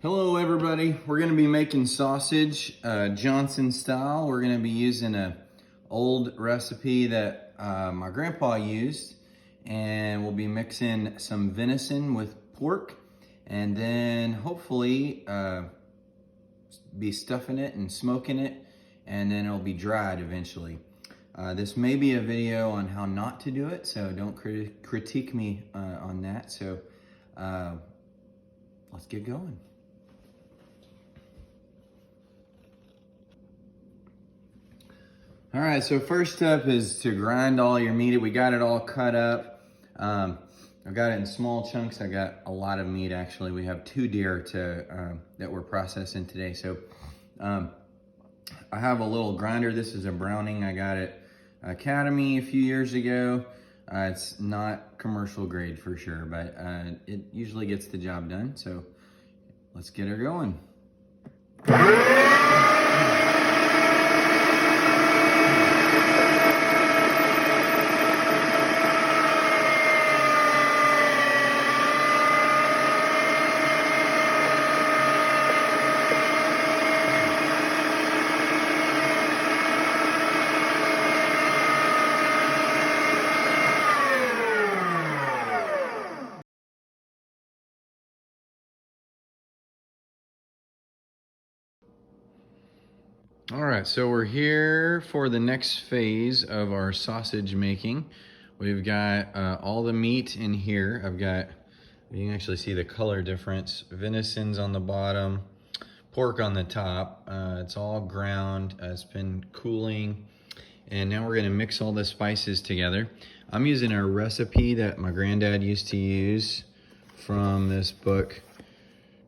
Hello everybody, we're going to be making sausage Johnson style. We're going to be using a old recipe that my grandpa used, and we'll be mixing some venison with pork, and then hopefully be stuffing it and smoking it, and then it'll be dried eventually. This may be a video on how not to do it, so don't critique me on that. So let's get going. All right, so first step is to grind all your meat. We got it all cut up. I've got it in small chunks. I got a lot of meat actually. We have 2 deer that we're processing today. So I have a little grinder. This is a Browning. I got it Academy a few years ago. It's not commercial grade for sure, but it usually gets the job done. So let's get her going. All right, so we're here for the next phase of our sausage making. We've got all the meat in here. You can actually see the color difference. Venison's on the bottom, pork on the top. It's all ground, it's been cooling. And now we're gonna mix all the spices together. I'm using a recipe that my granddad used to use from this book,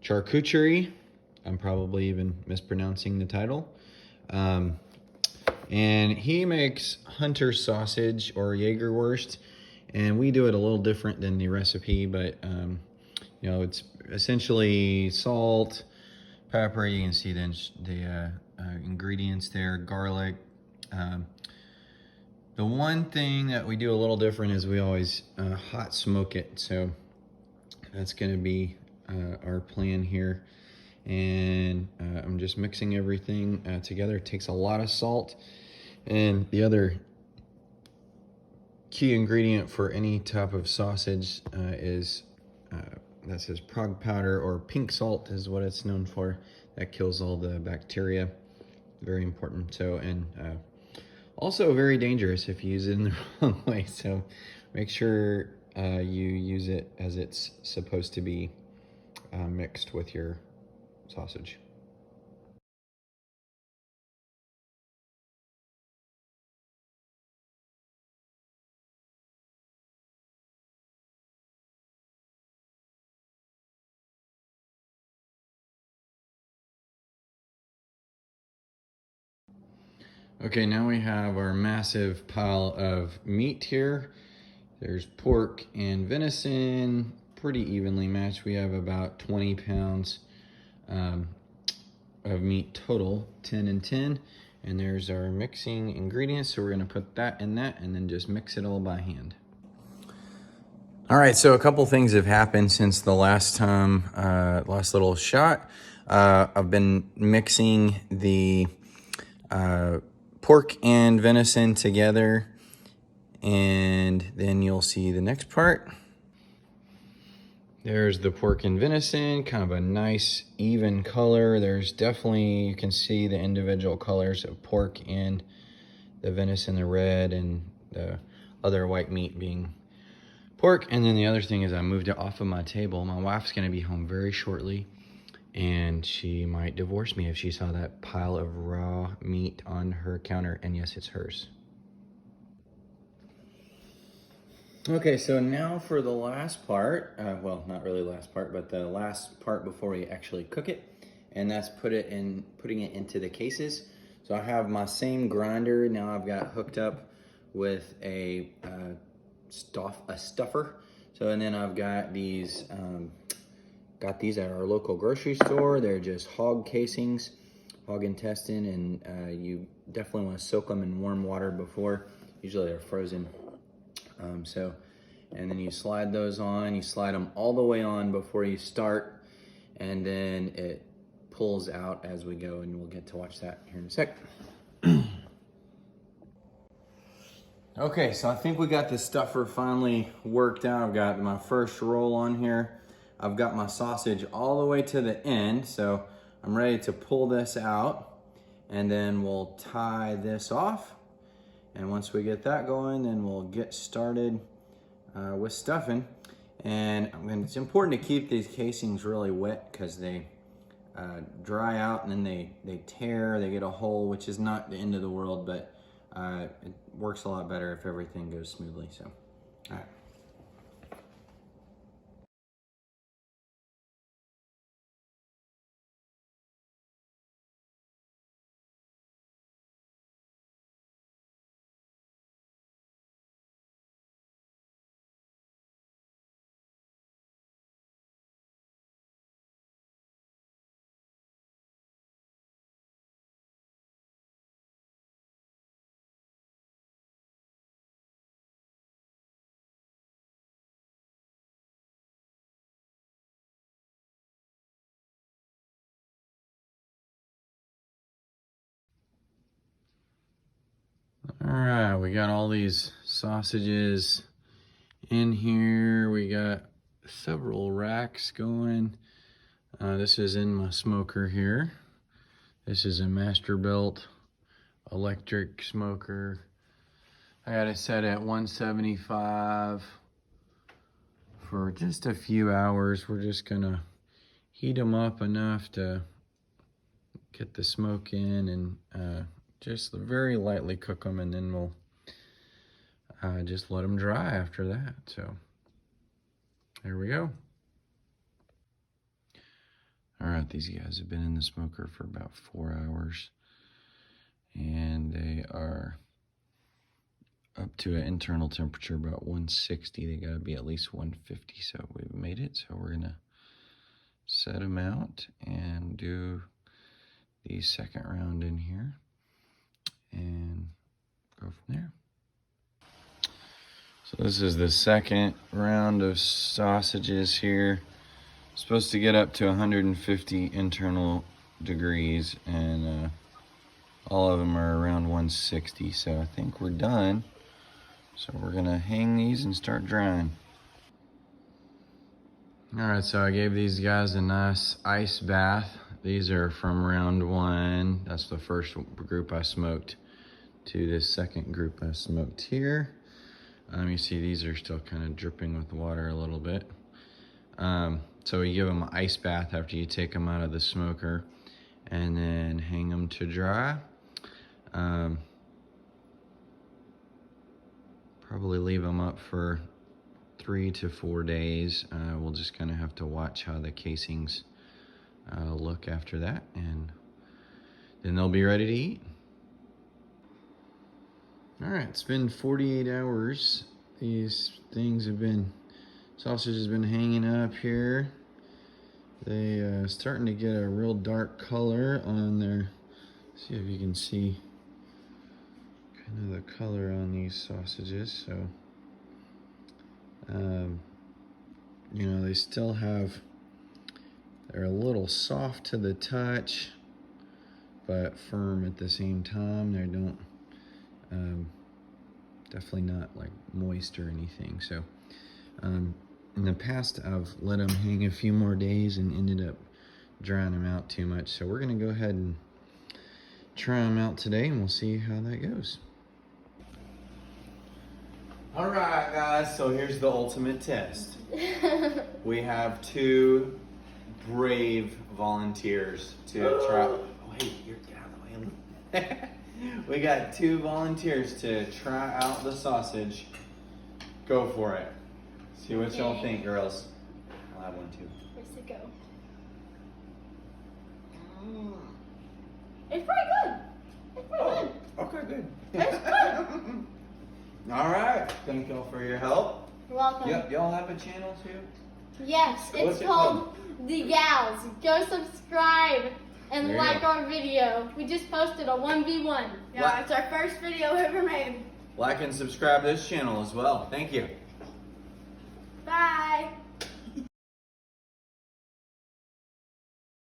Charcuterie. I'm probably even mispronouncing the title. And he makes hunter sausage or Jagerwurst, and we do it a little different than the recipe, but you know, it's essentially salt, pepper. You can see then the ingredients there, garlic. The one thing that we do a little different is we always hot smoke it, so that's going to be our plan here. And I'm just mixing everything together. It takes a lot of salt, and the other key ingredient for any type of sausage is that says prog powder, or pink salt is what it's known for. That kills all the bacteria. Very important. So, and also very dangerous if you use it in the wrong way. So make sure you use it as it's supposed to be mixed with your sausage. Okay, now we have our massive pile of meat here. There's pork and venison, pretty evenly matched. We have about 20 pounds of meat total, 10 and 10. And there's our mixing ingredients. So we're gonna put that in that and then just mix it all by hand. All right, so a couple things have happened since the last time, last little shot. I've been mixing the pork and venison together, and then you'll see the next part. There's the pork and venison, kind of a nice even color. There's definitely, you can see the individual colors of pork and the venison, the red, and the other white meat being pork. And then the other thing is I moved it off of my table. My wife's gonna be home very shortly, and she might divorce me if she saw that pile of raw meat on her counter. And yes, it's hers. Okay, so now for the last part, well, not really last part, but the last part before we actually cook it, and that's putting it into the cases. So I have my same grinder now. I've got hooked up with a stuffer. So, and then I've got these at our local grocery store. They're just hog casings, hog intestine, and you definitely want to soak them in warm water before. Usually they're frozen. And then you slide those on. You slide them all the way on before you start, and then it pulls out as we go, and we'll get to watch that here in a sec. Okay, so I think we got the stuffer finally worked out. I've got my first roll on here. I've got my sausage all the way to the end, so I'm ready to pull this out, and then we'll tie this off. And once we get that going, then we'll get started with stuffing. And it's important to keep these casings really wet because they dry out and then they tear, they get a hole, which is not the end of the world, but it works a lot better if everything goes smoothly. So, all right. All right, we got all these sausages in here. We got several racks going. This is in my smoker here. This is a Masterbuilt electric smoker. I got it set at 175 for just a few hours. We're just gonna heat them up enough to get the smoke in and just very lightly cook them, and then we'll just let them dry after that. So there we go. All right, these guys have been in the smoker for about 4 hours, and they are up to an internal temperature about 160. They gotta be at least 150, so we've made it. So we're gonna set them out and do the second round in here and go from there. So this is the second round of sausages here. Supposed to get up to 150 internal degrees, and all of them are around 160. So I think we're done. So we're gonna hang these and start drying. All right, so I gave these guys a nice ice bath. These are from round 1. That's the first group I smoked, to this second group I smoked here. You see these are still kind of dripping with water a little bit. So you give them an ice bath after you take them out of the smoker, and then hang them to dry. Probably leave them up for 3 to 4 days. We'll just kind of have to watch how the casings look after that, and then they'll be ready to eat. All right, it's been 48 hours. These things have been, sausage has been hanging up here. They starting to get a real dark color on their, see if you can see kind of the color on these sausages. So, you know, they still have, they're a little soft to the touch, but firm at the same time. They don't, definitely not like moist or anything. So in the past I've let them hang a few more days and ended up drying them out too much. So we're gonna go ahead and try them out today, and we'll see how that goes. All right, guys, so here's the ultimate test. We have 2 brave volunteers to try. Oh, wait, you're out of the way. We got 2 volunteers to try out the sausage. Go for it. See what y'all think, girls. I'll have one too. Where's it go? It's pretty good. It's pretty good. Okay, good. It's good. All right. Thank y'all for your help. You're welcome. Yep. Y'all have a channel too? Yes, What's it's it called The Gals. Go subscribe and There you like go. our video. We just posted a 1v1. Yeah, it's our first video ever made. Like and subscribe to this channel as well. Thank you.